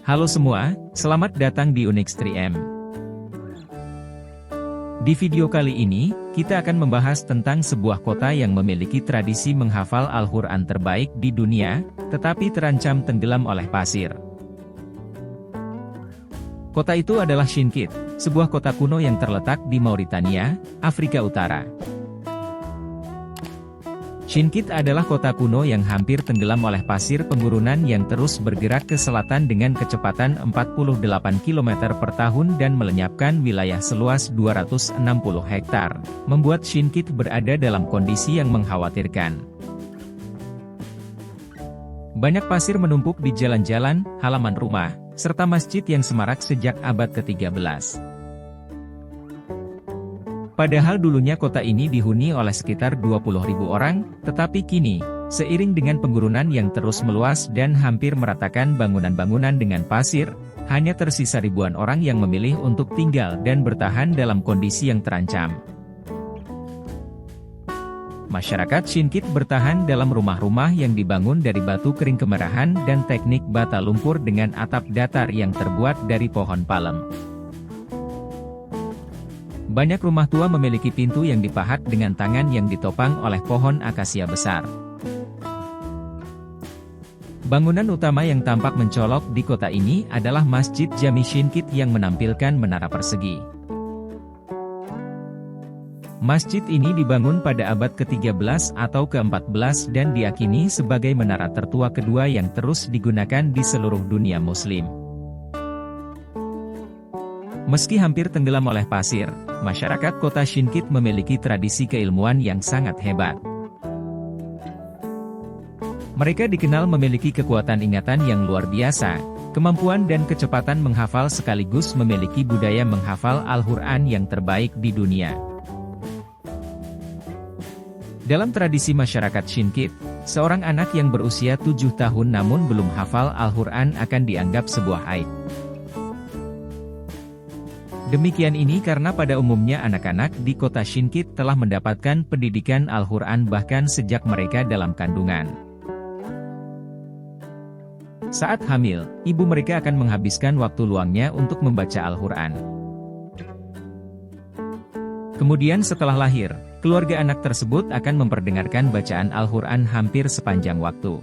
Halo semua, selamat datang di Unix 3M. Di video kali ini, kita akan membahas tentang sebuah kota yang memiliki tradisi menghafal Al-Quran terbaik di dunia, tetapi terancam tenggelam oleh pasir. Kota itu adalah Shinqit, sebuah kota kuno yang terletak di Mauritania, Afrika Utara. Shinqit adalah kota kuno yang hampir tenggelam oleh pasir pengurunan yang terus bergerak ke selatan dengan kecepatan 48 km per tahun dan melenyapkan wilayah seluas 260 hektar, membuat Shinqit berada dalam kondisi yang mengkhawatirkan. Banyak pasir menumpuk di jalan-jalan, halaman rumah, serta masjid yang semarak sejak abad ke-13. Padahal dulunya kota ini dihuni oleh sekitar 20.000 orang, tetapi kini, seiring dengan pengurunan yang terus meluas dan hampir meratakan bangunan-bangunan dengan pasir, hanya tersisa ribuan orang yang memilih untuk tinggal dan bertahan dalam kondisi yang terancam. Masyarakat Shinqit bertahan dalam rumah-rumah yang dibangun dari batu kering kemerahan dan teknik bata lumpur dengan atap datar yang terbuat dari pohon palem. Banyak rumah tua memiliki pintu yang dipahat dengan tangan yang ditopang oleh pohon akasia besar. Bangunan utama yang tampak mencolok di kota ini adalah Masjid Jami Shinqit yang menampilkan menara persegi. Masjid ini dibangun pada abad ke-13 atau ke-14 dan diyakini sebagai menara tertua kedua yang terus digunakan di seluruh dunia Muslim. Meski hampir tenggelam oleh pasir, masyarakat kota Shinqit memiliki tradisi keilmuan yang sangat hebat. Mereka dikenal memiliki kekuatan ingatan yang luar biasa, kemampuan dan kecepatan menghafal sekaligus memiliki budaya menghafal Al-Quran yang terbaik di dunia. Dalam tradisi masyarakat Shinqit, seorang anak yang berusia 7 tahun namun belum hafal Al-Quran akan dianggap sebuah aib. Demikian ini karena pada umumnya anak-anak di kota Shinqit telah mendapatkan pendidikan Al-Quran bahkan sejak mereka dalam kandungan. Saat hamil, ibu mereka akan menghabiskan waktu luangnya untuk membaca Al-Quran. Kemudian setelah lahir, keluarga anak tersebut akan memperdengarkan bacaan Al-Quran hampir sepanjang waktu.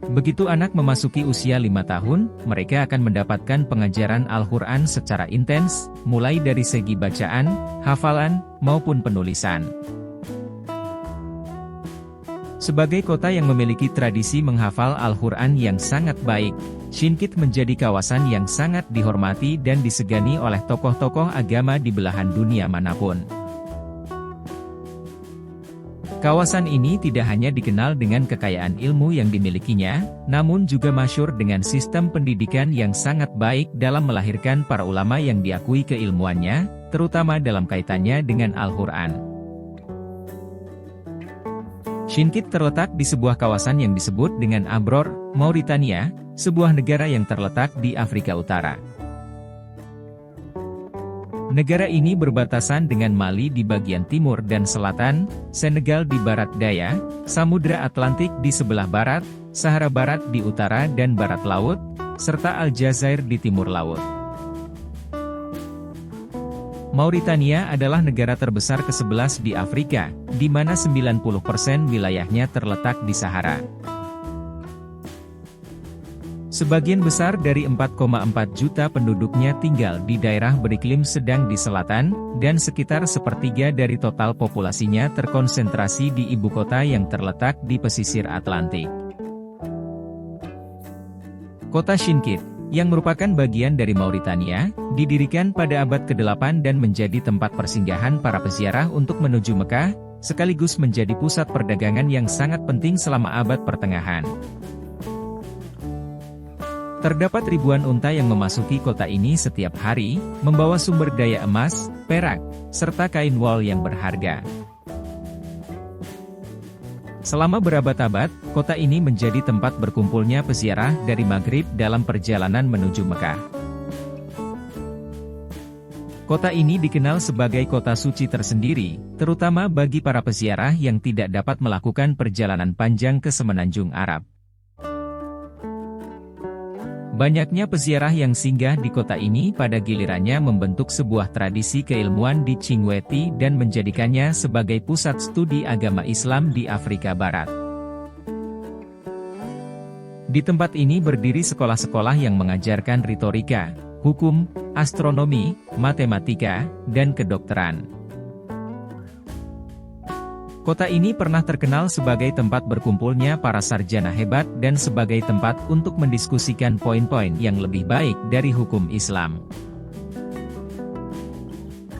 Begitu anak memasuki usia 5 tahun, mereka akan mendapatkan pengajaran Al-Quran secara intens, mulai dari segi bacaan, hafalan, maupun penulisan. Sebagai kota yang memiliki tradisi menghafal Al-Quran yang sangat baik, Shinqit menjadi kawasan yang sangat dihormati dan disegani oleh tokoh-tokoh agama di belahan dunia manapun. Kawasan ini tidak hanya dikenal dengan kekayaan ilmu yang dimilikinya, namun juga masyhur dengan sistem pendidikan yang sangat baik dalam melahirkan para ulama yang diakui keilmuannya, terutama dalam kaitannya dengan Al-Quran. Shinqit terletak di sebuah kawasan yang disebut dengan Abror, Mauritania, sebuah negara yang terletak di Afrika Utara. Negara ini berbatasan dengan Mali di bagian timur dan selatan, Senegal di barat daya, Samudra Atlantik di sebelah barat, Sahara Barat di utara dan barat laut, serta Aljazair di timur laut. Mauritania adalah negara terbesar ke-11 di Afrika, di mana 90% wilayahnya terletak di Sahara. Sebagian besar dari 4,4 juta penduduknya tinggal di daerah beriklim sedang di selatan, dan sekitar sepertiga dari total populasinya terkonsentrasi di ibu kota yang terletak di pesisir Atlantik. Kota Shinqit, yang merupakan bagian dari Mauritania, didirikan pada abad ke-8 dan menjadi tempat persinggahan para peziarah untuk menuju Mekah, sekaligus menjadi pusat perdagangan yang sangat penting selama abad pertengahan. Terdapat ribuan unta yang memasuki kota ini setiap hari, membawa sumber daya emas, perak, serta kain wol yang berharga. Selama berabad-abad, kota ini menjadi tempat berkumpulnya peziarah dari Maghrib dalam perjalanan menuju Mekah. Kota ini dikenal sebagai kota suci tersendiri, terutama bagi para peziarah yang tidak dapat melakukan perjalanan panjang ke semenanjung Arab. Banyaknya peziarah yang singgah di kota ini pada gilirannya membentuk sebuah tradisi keilmuan di Chinguetti dan menjadikannya sebagai pusat studi agama Islam di Afrika Barat. Di tempat ini berdiri sekolah-sekolah yang mengajarkan retorika, hukum, astronomi, matematika, dan kedokteran. Kota ini pernah terkenal sebagai tempat berkumpulnya para sarjana hebat dan sebagai tempat untuk mendiskusikan poin-poin yang lebih baik dari hukum Islam.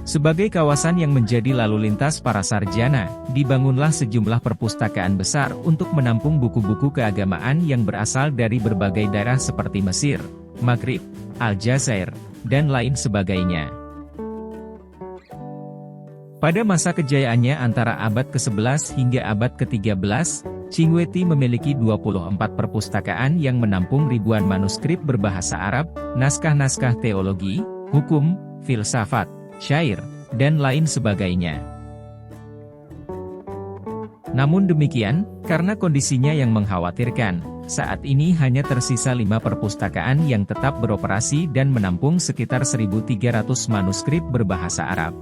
Sebagai kawasan yang menjadi lalu lintas para sarjana, dibangunlah sejumlah perpustakaan besar untuk menampung buku-buku keagamaan yang berasal dari berbagai daerah seperti Mesir, Maghrib, Aljazair, dan lain sebagainya. Pada masa kejayaannya antara abad ke-11 hingga abad ke-13, Chinguetti memiliki 24 perpustakaan yang menampung ribuan manuskrip berbahasa Arab, naskah-naskah teologi, hukum, filsafat, syair, dan lain sebagainya. Namun demikian, karena kondisinya yang mengkhawatirkan, saat ini hanya tersisa 5 perpustakaan yang tetap beroperasi dan menampung sekitar 1.300 manuskrip berbahasa Arab.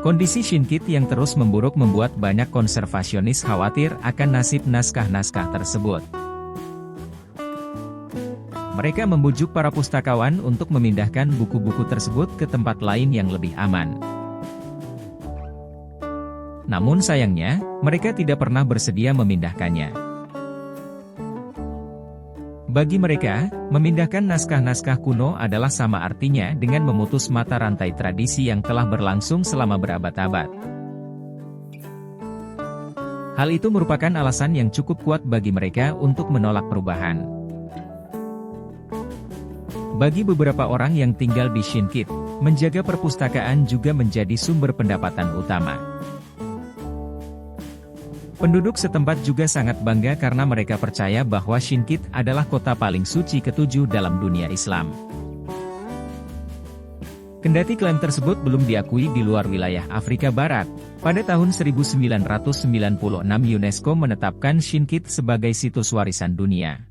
Kondisi Shinqit yang terus memburuk membuat banyak konservasionis khawatir akan nasib naskah-naskah tersebut. Mereka membujuk para pustakawan untuk memindahkan buku-buku tersebut ke tempat lain yang lebih aman. Namun sayangnya, mereka tidak pernah bersedia memindahkannya. Bagi mereka, memindahkan naskah-naskah kuno adalah sama artinya dengan memutus mata rantai tradisi yang telah berlangsung selama berabad-abad. Hal itu merupakan alasan yang cukup kuat bagi mereka untuk menolak perubahan. Bagi beberapa orang yang tinggal di Shinqit, menjaga perpustakaan juga menjadi sumber pendapatan utama. Penduduk setempat juga sangat bangga karena mereka percaya bahwa Shinqit adalah kota paling suci ke-7 dalam dunia Islam. Kendati klaim tersebut belum diakui di luar wilayah Afrika Barat, pada tahun 1996 UNESCO menetapkan Shinqit sebagai situs warisan dunia.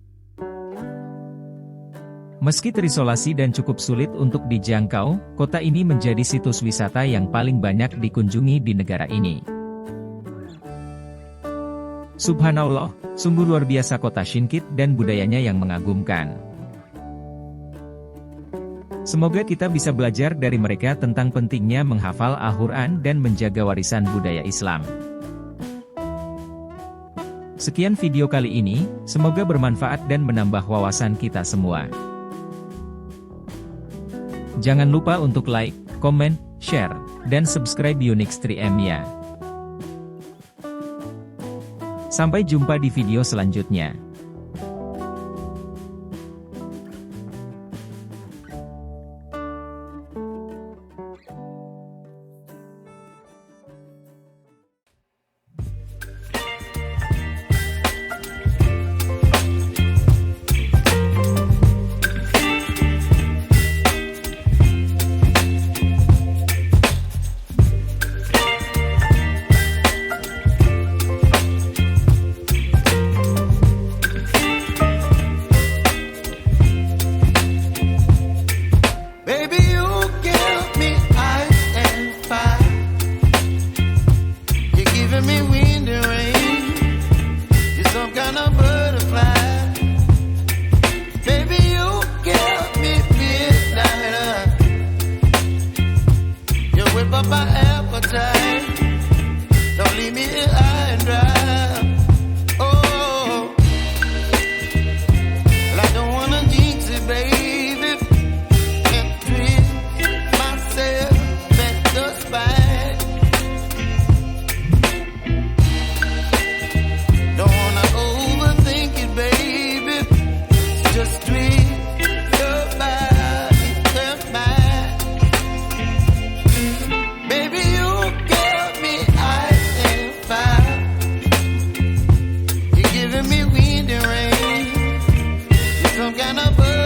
Meski terisolasi dan cukup sulit untuk dijangkau, kota ini menjadi situs wisata yang paling banyak dikunjungi di negara ini. Subhanallah, sungguh luar biasa kota Shinqit dan budayanya yang mengagumkan. Semoga kita bisa belajar dari mereka tentang pentingnya menghafal Al-Quran dan menjaga warisan budaya Islam. Sekian video kali ini, semoga bermanfaat dan menambah wawasan kita semua. Jangan lupa untuk like, komen, share, dan subscribe Unix 3M ya. Sampai jumpa di video selanjutnya. Some kind of